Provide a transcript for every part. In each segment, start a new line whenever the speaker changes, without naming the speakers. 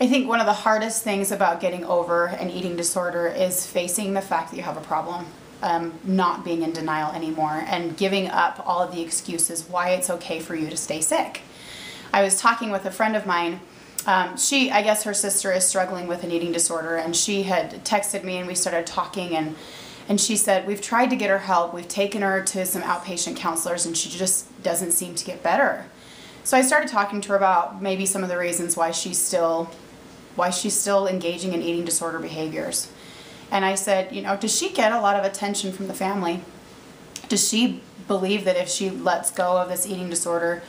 I think one of the hardest things about getting over an eating disorder is facing the fact that you have a problem, not being in denial anymore, and giving up all of the excuses why it's okay for you to stay sick. I was talking with a friend of mine. I guess her sister is struggling with an eating disorder, and she had texted me and we started talking, and she said, we've tried to get her help, we've taken her to some outpatient counselors, and she just doesn't seem to get better. So I started talking to her about maybe some of the reasons why she's still engaging in eating disorder behaviors. And I said, you know, does she get a lot of attention from the family? Does she believe that if she lets go of this eating disorder,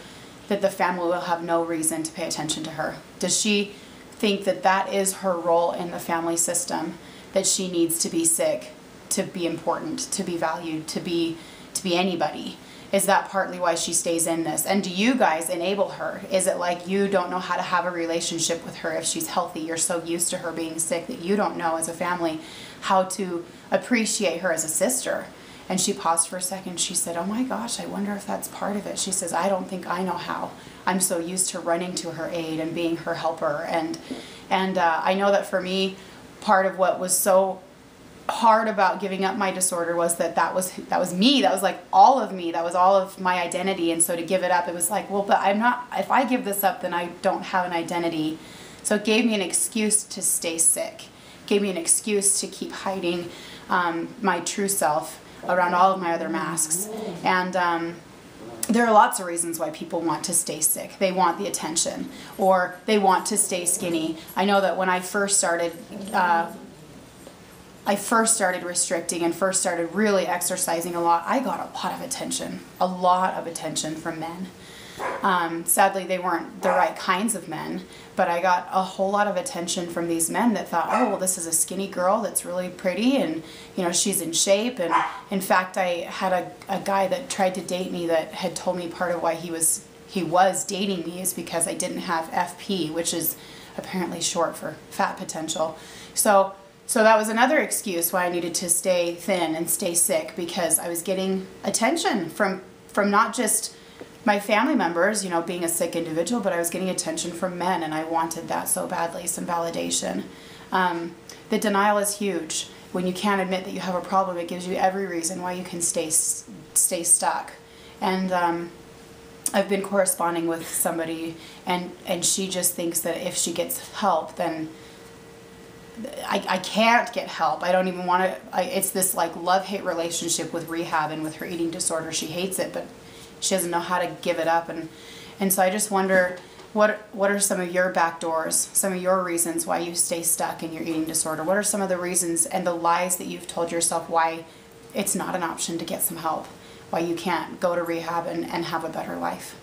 that the family will have no reason to pay attention to her? Does she think that that is her role in the family system, that she needs to be sick to be important, to be valued, to be anybody? Is that partly why she stays in this? And do you guys enable her? Is it like you don't know how to have a relationship with her if she's healthy? You're so used to her being sick that you don't know as a family how to appreciate her as a sister. And she paused for a second. She said, oh my gosh, I wonder if that's part of it. She says, I don't think I know how. I'm so used to running to her aid and being her helper. And I know that for me, part of what was so hard about giving up my disorder was that was me. That was like all of me. That was all of my identity. And so to give it up, it was like, well, but I'm not, if I give this up, then I don't have an identity. So it gave me an excuse to stay sick. It gave me an excuse to keep hiding my true self around all of my other masks. And there are lots of reasons why people want to stay sick. They want the attention, or they want to stay skinny. I know that when I first started restricting and first started really exercising a lot, I got a lot of attention from men. Sadly, they weren't the right kinds of men, but I got a whole lot of attention from these men that thought, oh, well, this is a skinny girl that's really pretty, and you know, she's in shape. And in fact, I had a guy that tried to date me that had told me part of why he was dating me is because I didn't have FP, which is apparently short for fat potential. So that was another excuse why I needed to stay thin and stay sick, because I was getting attention from not just my family members, you know, being a sick individual, but I was getting attention from men, and I wanted that so badly, some validation. The denial is huge. When you can't admit that you have a problem, it gives you every reason why you can stay stuck. And I've been corresponding with somebody, and she just thinks that if she gets help, then I can't get help. I don't even want to. It's this like love-hate relationship with rehab and with her eating disorder. She hates it, but she doesn't know how to give it up. And so I just wonder, what are some of your back doors, some of your reasons why you stay stuck in your eating disorder? What are some of the reasons and the lies that you've told yourself why it's not an option to get some help, why you can't go to rehab and have a better life?